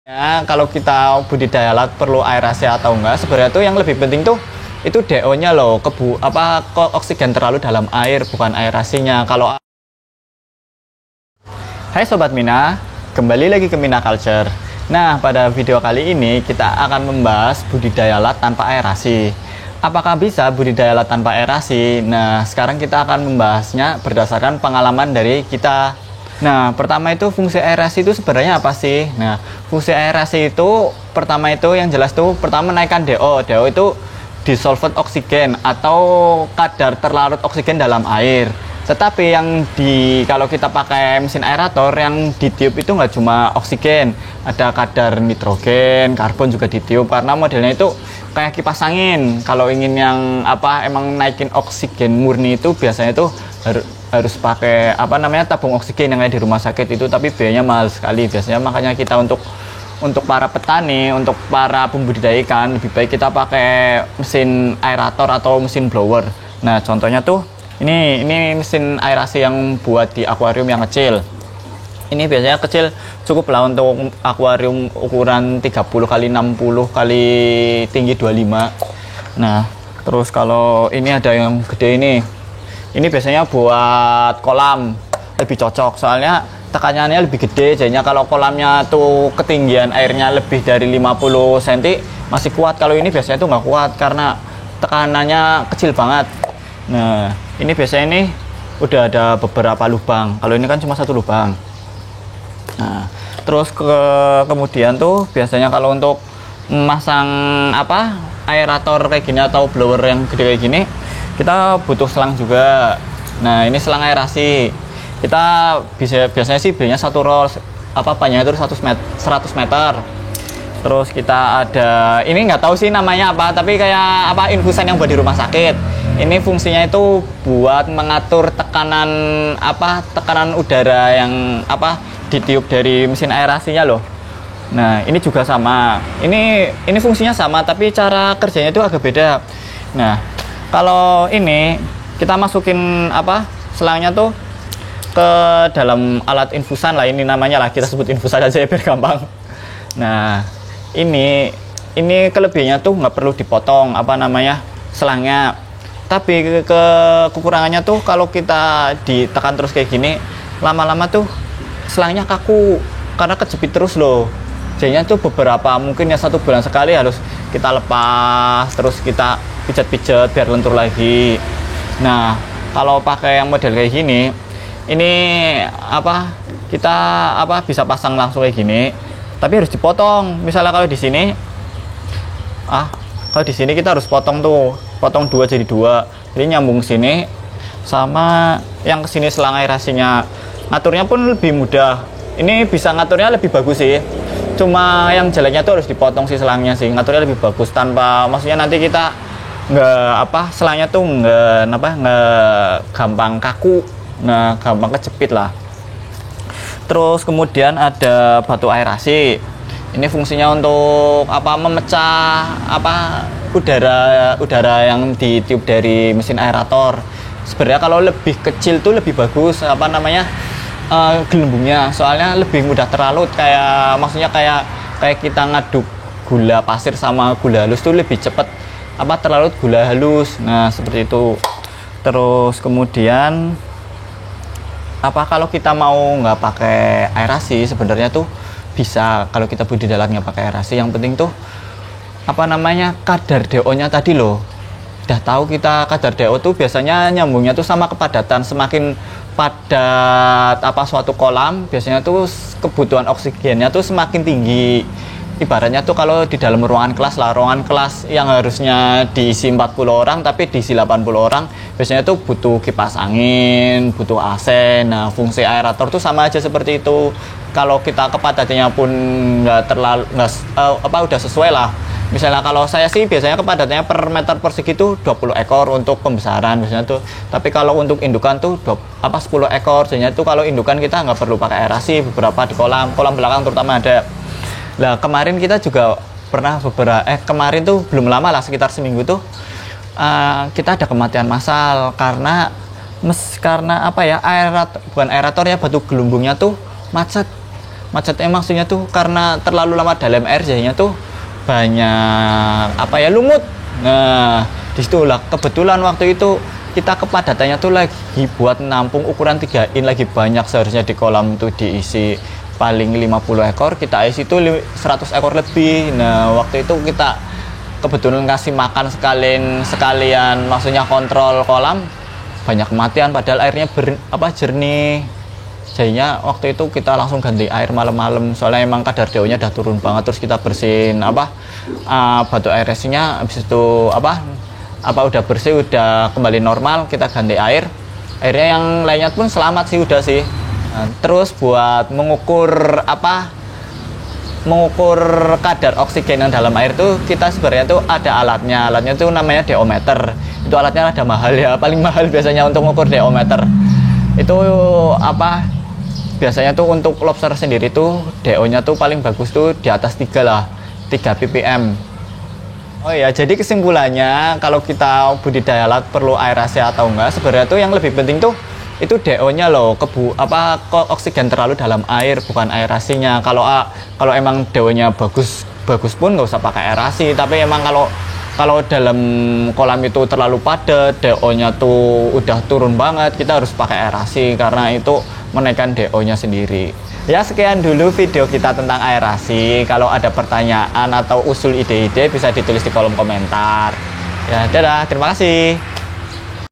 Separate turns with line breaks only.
Ya, kalau kita budidaya laut perlu aerasi atau enggak, sebenarnya tuh yang lebih penting tuh itu DO-nya loh, oksigen terlalu dalam air, bukan aerasinya. Hai Sobat Mina, kembali lagi ke Mina Culture. Nah, pada video kali ini kita akan membahas budidaya laut tanpa aerasi. Apakah bisa budidaya laut tanpa aerasi? Nah, sekarang kita akan membahasnya berdasarkan pengalaman dari kita. Nah, pertama itu fungsi aerasi itu sebenarnya apa sih? Nah, fungsi aerasi itu pertama itu yang jelas tuh pertama menaikkan DO. DO itu dissolved oksigen atau kadar terlarut oksigen dalam air. Tetapi kalau kita pakai mesin aerator yang ditiup itu nggak cuma oksigen, ada kadar nitrogen, karbon juga ditiup karena modelnya itu kayak kipas angin. Kalau ingin yang emang naikin oksigen murni itu biasanya itu harus pakai tabung oksigen yang ada di rumah sakit itu, tapi biayanya mahal sekali biasanya. Makanya kita untuk para petani, untuk para pembudidaya ikan lebih baik kita pakai mesin aerator atau mesin blower. Nah, contohnya tuh ini mesin aerasi yang buat di akuarium yang kecil. Ini biasanya kecil cukup lah untuk akuarium ukuran 30 kali 60 kali tinggi 25. Nah, terus kalau ini ada yang gede ini. Ini biasanya buat kolam lebih cocok, soalnya tekanannya lebih gede. Jadinya kalau kolamnya tuh ketinggian airnya lebih dari 50 cm masih kuat. Kalau ini biasanya tuh nggak kuat karena tekanannya kecil banget. Nah, ini biasanya udah ada beberapa lubang. Kalau ini kan cuma satu lubang. Nah, terus kemudian tuh biasanya kalau untuk memasang aerator kayak gini atau blower yang gede kayak gini, kita butuh selang juga. Nah, ini selang aerasi. Kita biasanya sih belinya satu roll, panjangnya itu 100 meter. Terus kita ada, ini nggak tahu sih namanya apa, tapi kayak infusan yang buat di rumah sakit. Ini fungsinya itu buat mengatur tekanan udara yang ditiup dari mesin aerasinya loh. Nah, ini juga sama. Ini fungsinya sama, tapi cara kerjanya itu agak beda. Nah, kalau ini kita masukin selangnya tuh ke dalam alat infusan lah, ini namanya lah, kita sebut infusan aja ya biar gampang. Nah, ini kelebihannya tuh nggak perlu dipotong selangnya, tapi kekurangannya tuh kalau kita ditekan terus kayak gini, lama-lama tuh selangnya kaku karena kejepit terus loh. Jadinya tuh mungkin ya 1 bulan sekali harus kita lepas, terus kita pijat-pijat biar lentur lagi. Nah, kalau pakai yang model kayak gini, ini kita bisa pasang langsung kayak gini, tapi harus dipotong. Misalnya kalau di sini kita harus potong 2 jadi 2. Jadi nyambung sini sama yang kesini selang aerasinya. Ngaturnya pun lebih mudah. Ini bisa ngaturnya lebih bagus sih. Cuma yang jeleknya tuh harus dipotong sih selangnya sih. Ngaturnya lebih bagus maksudnya nanti kita selangnya tuh nggak gampang kaku, gampang kejepit lah. Terus kemudian ada batu aerasi. Ini fungsinya untuk memecah udara yang ditiup dari mesin aerator. Sebenarnya kalau lebih kecil tuh lebih bagus gelembungnya, soalnya lebih mudah terlalut. Maksudnya kayak kita ngaduk gula pasir sama gula halus tuh lebih cepat terlarut gula halus. Nah, seperti itu. Terus kemudian kalau kita mau nggak pakai aerasi, sebenarnya tuh bisa. Kalau kita budidaya nggak pakai aerasi, yang penting tuh kadar DO-nya tadi loh. Udah tahu kita kadar DO tuh biasanya nyambungnya tuh sama kepadatan. Semakin padat suatu kolam, biasanya tuh kebutuhan oksigennya tuh semakin tinggi. Ibaratnya tuh kalau di dalam ruangan kelas yang harusnya diisi 40 orang tapi diisi 80 orang, biasanya tuh butuh kipas angin, butuh AC. Nah, fungsi aerator tuh sama aja seperti itu. Kalau kita kepadatannya pun udah sesuai lah. Misalnya kalau saya sih biasanya kepadatannya per meter persegi tuh 20 ekor untuk pembesaran biasanya tuh. Tapi kalau untuk indukan tuh 10 ekor. Jadinya tuh kalau indukan kita nggak perlu pakai aerasi. Beberapa di kolam belakang terutama ada. Nah, kemarin kita juga pernah kemarin tuh belum lama lah, sekitar seminggu tuh kita ada kematian massal karena bukan aerator ya, batu gelembungnya tuh macet. Macetnya maksudnya tuh karena terlalu lama dalam air jadinya tuh banyak apa ya, lumut. Nah, disitulah kebetulan waktu itu kita kepadatannya tuh lagi buat nampung ukuran 3 in lagi banyak, seharusnya di kolam tuh diisi paling 50 ekor, kita isi tuh 100 ekor lebih. Nah, waktu itu kita kebetulan kasih makan sekalian maksudnya kontrol kolam, banyak kematian padahal airnya jernih. Jadinya waktu itu kita langsung ganti air malam-malam, soalnya emang kadar DO-nya udah turun banget. Terus kita bersihin batu air resinya, habis itu udah bersih, udah kembali normal, kita ganti airnya yang lainnya pun selamat sih, udah sih. Nah, terus buat mengukur kadar oksigen yang dalam air tuh, kita sebenarnya tuh ada alatnya tuh namanya DO-meter. Itu alatnya ada mahal ya, paling mahal biasanya untuk mengukur DO-meter itu biasanya tuh untuk lobster sendiri tuh DO-nya tuh paling bagus tuh di atas 3 ppm. Oh ya, jadi kesimpulannya kalau kita budidaya laut perlu aerasi atau enggak, sebenarnya tuh yang lebih penting tuh itu DO-nya loh, oksigen terlalu dalam air, bukan aerasinya. Kalau emang DO-nya bagus pun nggak usah pakai aerasi, tapi emang kalau dalam kolam itu terlalu padat, DO-nya tuh udah turun banget, kita harus pakai aerasi karena itu menaikkan DO-nya sendiri. Ya, sekian dulu video kita tentang aerasi. Kalau ada pertanyaan atau usul ide-ide bisa ditulis di kolom komentar. Ya, dadah, terima kasih.